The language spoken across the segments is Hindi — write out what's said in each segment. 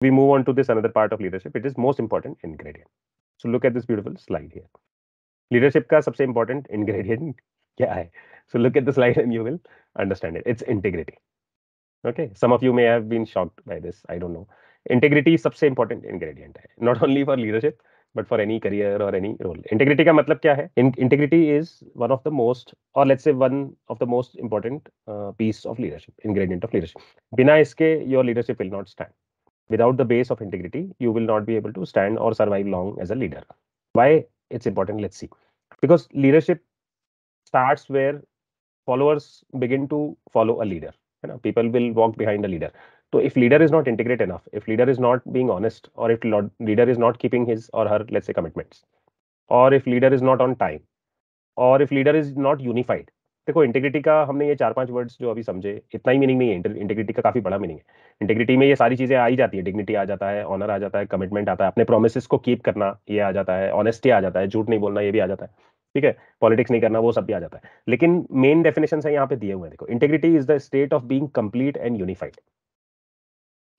We move on to this another part of leadership. It is most important ingredient. So look at this beautiful slide here. Leadership का सबसे important ingredient क्या है? So look at the slide and you will understand it. It's integrity. Okay, some of you may have been shocked by this. I don't know. Integrity सबसे important ingredient है. Not only for leadership, but for any career or any role. Integrity का मतलब क्या है? Integrity is one of the most, or let's say one of the most important piece of leadership, ingredient of leadership. बिना इसके your leadership will not stand. Without the base of integrity, you will not be able to stand or survive long as a leader. Why it's important? Let's see. Because leadership starts where followers begin to follow a leader. You know, people will walk behind a leader. So if leader is not integrate enough, if leader is not being honest, or if leader is not keeping his or her, let's say, commitments, or if leader is not on time, और if leader is not unified. देखो इंटीग्रिटी का हमने ये 4-5 वर्ड्स जो अभी समझे, इतना ही मीनिंग नहीं है. इंटीग्रिटी का काफी बड़ा मीनिंग है. इंटीग्रिटी में ये सारी चीजें आ ही जाती है. डिग्निटी आ जाता है, ऑनर आ जाता है, कमिटमेंट आता है, अपने प्रोमिस को कीप करना ये आ जाता है, ऑनेस्टी आ जाता है, झूठ नहीं बोलना ये भी आ जाता है. ठीक है, पॉलिटिक्स नहीं करना वो सब भी आ जाता है. लेकिन मेन डेफिनेशन है यहाँ पे दिए हुए हैं. देखो, integrity is the state of being complete and unified.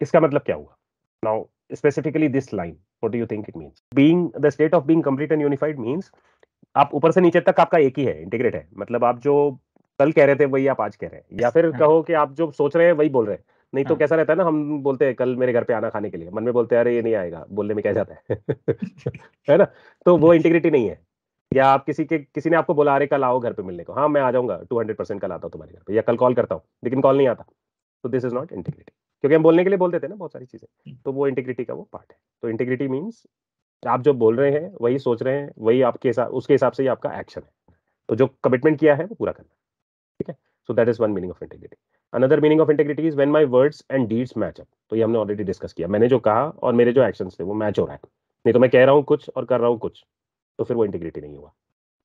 इसका मतलब क्या हुआ? Now specifically this line, what do you think it means? Being the state of being complete and unified means आप ऊपर से नीचे तक आपका एक ही है, इंटीग्रेट है. मतलब आप जो कल कह रहे थे वही आप आज कह रहे हैं, या फिर कहो कि आप जो सोच रहे हैं वही बोल रहे हैं. नहीं तो कैसा रहता है ना, हम बोलते हैं कल मेरे घर पे आना खाने के लिए, मन में बोलते हैं अरे ये नहीं आएगा, बोलने में क्या जाता है. है ना? तो वो इंटीग्रिटी नहीं है. या आप किसी ने आपको बोला अरे कल आओ घर पे मिलने को, हाँ मैं आ जाऊंगा 200% कल आता हूँ तुम्हारे घर पे, या कल कॉल करता हूँ लेकिन कॉल नहीं आता. तो दिस इज नॉट इंटीग्रिटी. क्योंकि हम बोलने के लिए बोल देते हैं ना बहुत सारी चीजें, तो वो इंटीग्रिटी का वो पार्ट है. तो इंटीग्रिटी मीन्स आप जो बोल रहे हैं वही सोच रहे हैं, वही आपके उसके हिसाब से ही आपका एक्शन है. तो जो कमिटमेंट किया है वो पूरा करना. ठीक है, so that is one meaning of integrity. Another meaning of integrity is when my words and deeds match up. तो ये हमने ऑलरेडी डिस्कस किया. मैंने जो कहा और मेरे जो एक्शंस थे वो मैच हो रहा है. नहीं तो मैं कह रहा हूँ कुछ और कर रहा हूँ कुछ, तो फिर वो इंटीग्रिटी नहीं हुआ.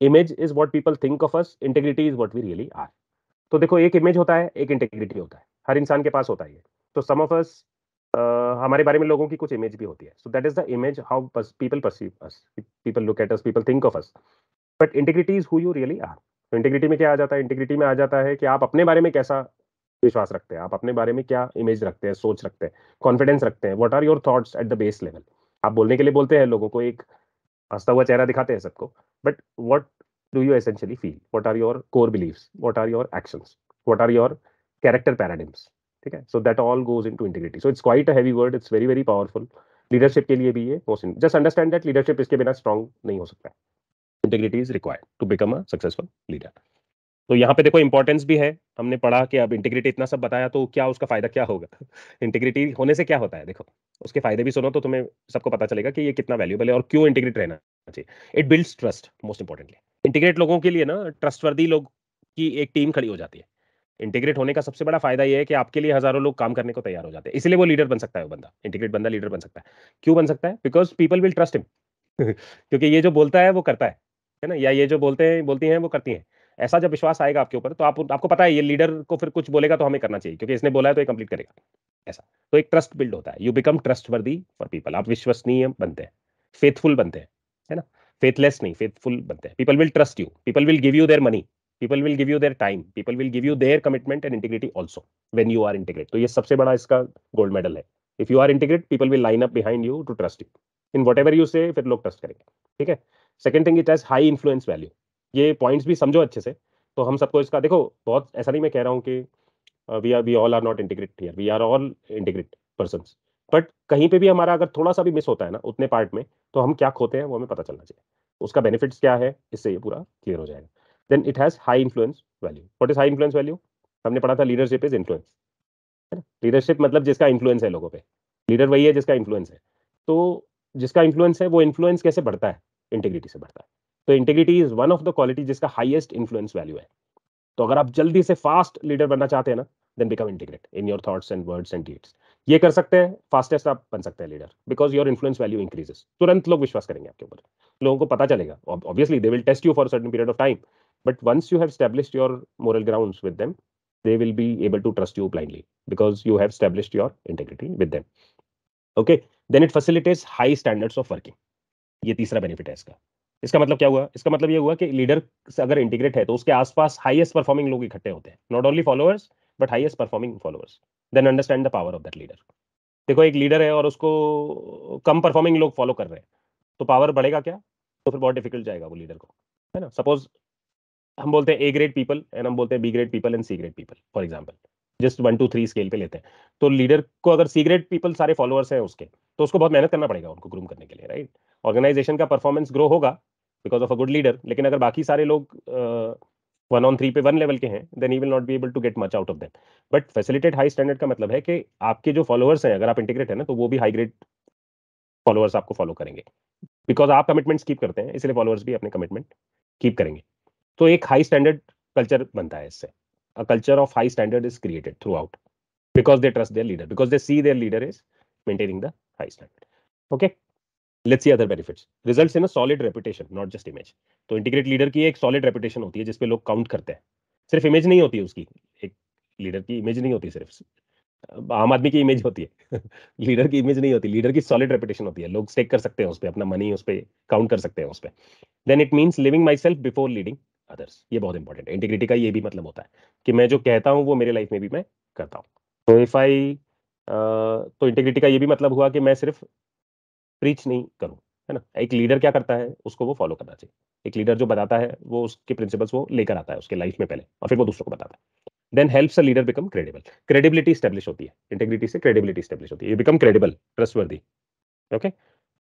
Image is what people think of us, integrity is what we really are. तो देखो, एक इमेज होता है, एक इंटीग्रिटी होता है. हर इंसान के पास होता है ये. तो सम ऑफ अस, हमारे बारे में लोगों की कुछ इमेज भी होती है. So that is the image how people perceive us, people look at us, people think of us. But integrity is who you really are. तो इंटीग्रिटी में क्या आ जाता है? इंटीग्रिटी में आ जाता है कि आप अपने बारे में कैसा विश्वास रखते हैं, आप अपने बारे में क्या इमेज रखते हैं, सोच रखते हैं, कॉन्फिडेंस रखते हैं. What are your thoughts at the base level. आप बोलने के लिए बोलते हैं लोगों को, एक हंसता हुआ चेहरा दिखाते हैं सबको, but what do you essentially feel? What are your core believes? What are your actions? What are your character paradigms? ठीक है, so that all goes into integrity. So it's quite a heavy word, it's very very powerful. Leadership के लिए भी ये most, just understand that leadership इसके बिना स्ट्रांग नहीं हो सकता है. Integrity is required to become a successful leader. तो यहाँ पे देखो इंपॉर्टेंस भी है. हमने पढ़ा कि अब इंटीग्रिटी इतना सब बताया तो क्या उसका फायदा क्या होगा. इंटीग्रिटी होने से क्या होता है, देखो उसके फायदे भी सुनो तो तुम्हें सबको पता चलेगा कि ये कितना वैल्यूबल है और क्यों इंटीग्रेट रहना चाहिए. It builds trust. Most importantly integrate लोगों के लिए ना, ट्रस्टवर्दी लोग की एक टीम खड़ी हो जाती है. इंटीग्रेट होने का सबसे बड़ा फायदा ये है कि आपके लिए हजारों लोग काम करने को तैयार हो जाते हैं. इसलिए वो लीडर बन सकता है. वो बंदा, इंटीग्रेट बंदा लीडर बन सकता है. क्यों बन सकता है? Because people will trust him. क्योंकि ये जो बोलता है वो करता है ना, या ये जो बोलते हैं बोलती हैं वो करती हैं. ऐसा जब विश्वास आएगा आपके ऊपर, तो आपको पता है ये लीडर को फिर कुछ बोलेगा तो हमें करना चाहिए, क्योंकि इसने बोला है तो ये कंप्लीट करेगा. ऐसा. तो एक ट्रस्ट बिल्ड होता है. You become trustworthy for people. आप विश्वसनीय बनते हैं, फेथफुल बनते हैं. है ना? फेथलेस नहीं, फेथफुल बनते हैं. People will trust you, people will give you their money, people will give you their time, people will give you their commitment and integrity also when you are integrate. तो ये सबसे बड़ा इसका गोल्ड मेडल है. If you are integrate, people will line up behind you to trust you in whatever you say. फिर लोग ट्रस्ट करेंगे. ठीक है. Second thing, it has high influence value. ये पॉइंट्स भी समझो अच्छे से. तो हम सबको इसका देखो, बहुत ऐसा नहीं मैं कह रहा हूँ कि we all are not integrate here, we are all integrate persons. But कहीं पे भी हमारा अगर थोड़ा सा भी मिस होता है ना उतने पार्ट में, तो हम क्या खोते हैं वो हमें पता चलना चाहिए. उसका बेनिफिट्स क्या है, इससे ये पूरा क्लियर हो जाएगा. Then it has high influence value. What is high influence value? हमने पढ़ा था लीडरशिप इज इन्फ्लुएंस. है ना? लीडरशिप मतलब जिसका इन्फ्लुएंस है लोगों पे. लीडर वही है जिसका इन्फ्लुएंस है. तो जिसका इन्फ्लुएंस है, वो इन्फ्लुएंस कैसे बढ़ता है? इंटीग्रिटी से बढ़ता है. तो integrity is one of the quality जिसका हाईएस्ट इन्फ्लुएंस वैल्यू है. तो अगर आप जल्दी से फास्ट लीडर बनना चाहते हैं ना, then become integrate in your thoughts and words and deeds. ये कर सकते हैं, फास्टेस्ट आप बन सकते हैं leader, because your influence value increases. तुरंत लोग विश्वास करेंगे आपके ऊपर. लोगों को पता चलेगा. Obviously they will test you for certain period of time, but once you have established your moral grounds with them, they will be able to trust you blindly because you have established your integrity with them. Okay, then it facilitates high standards of working. ये तीसरा बेनिफिट है इसका. इसका मतलब क्या हुआ? इसका मतलब ये हुआ कि लीडर अगर इंटीग्रेट है तो उसके आसपास हाईएस्ट परफॉर्मिंग लोग इकट्ठे होते हैं. Not only followers but highest performing followers. Then understand the power of that leader. देखो एक लीडर है और उसको कम परफॉर्मिंग लोग फॉलो कर रहे हैं, तो पावर बढ़ेगा क्या? तो फिर बहुत डिफिकल्ट जाएगा वो लीडर को, है ना? सपोज हम बोलते हैं ए ग्रेड पीपल एंड हम बोलते हैं B grade people and C grade people, for example just 1 2 3 scale पे लेते हैं। तो लीडर को अगर सी ग्रेड पीपल सारे फॉलोअर्स हैं उसके, तो उसको बहुत मेहनत करना पड़ेगा उनको ग्रूम करने के लिए, राइट? ऑर्गेनाइजेशन का परफॉर्मेंस ग्रो होगा because of a good leader, लेकिन अगर बाकी सारे लोग 1 on 3 पे 1 लेवल के हैं, then he will not be able to get much out of that. But facilitate high standard का मतलब है कि आपके जो फॉलोअर्स हैं, अगर आप इंटीग्रेट है ना, तो वो भी हाई ग्रेड फॉलोअर्स आपको फॉलो करेंगे, बिकॉज आप कमिटमेंट्स कीप करते हैं, इसलिए फॉलोअर्स भी अपने कमिटमेंट कीप करेंगे। तो एक हाई स्टैंडर्ड कल्चर बनता है इससे। A culture of high standard is created throughout because they trust their leader, because they see their leader is maintaining the high standard. Okay, let's see other benefits. Results in a solid reputation, not just image. तो इंटीग्रेट लीडर की एक सॉलिड रेपुटेशन होती है जिसपे लोग काउंट करते हैं। सिर्फ इमेज नहीं होती है उसकी, एक लीडर की इमेज नहीं होती सिर्फ, आम आदमी की इमेज होती है लीडर की इमेज नहीं होती, लीडर की सॉलिड रेपुटेशन होती है। लोग स्टेक कर सकते हैं उस पर, अपना मनी उस पर काउंट कर सकते हैं उस पर। Then it means living myself before leading others. ये बहुत इंपॉर्टेंट है। इंटीग्रिटी का ये भी मतलब होता है कि मैं जो कहता हूँ वो मेरे लाइफ में भी मैं करता हूँ। तो इफ आई तो इंटीग्रिटी का ये भी मतलब हुआ कि मैं सिर्फ प्रीच नहीं करूँ, है ना? एक लीडर क्या करता है उसको वो फॉलो करना चाहिए। एक लीडर जो बताता है वो उसके प्रिंसिपल्स वो लेकर आता है उसके लाइफ में पहले, और फिर वो दूसरों को बताता है। Then helps a leader become credible. Credibility establish होती है, इंटीग्रिटी से क्रेडिबिलिटी स्टेब्लिश होती है, ये बिकम क्रेडिबल, ट्रस्टवर्दी। ओके,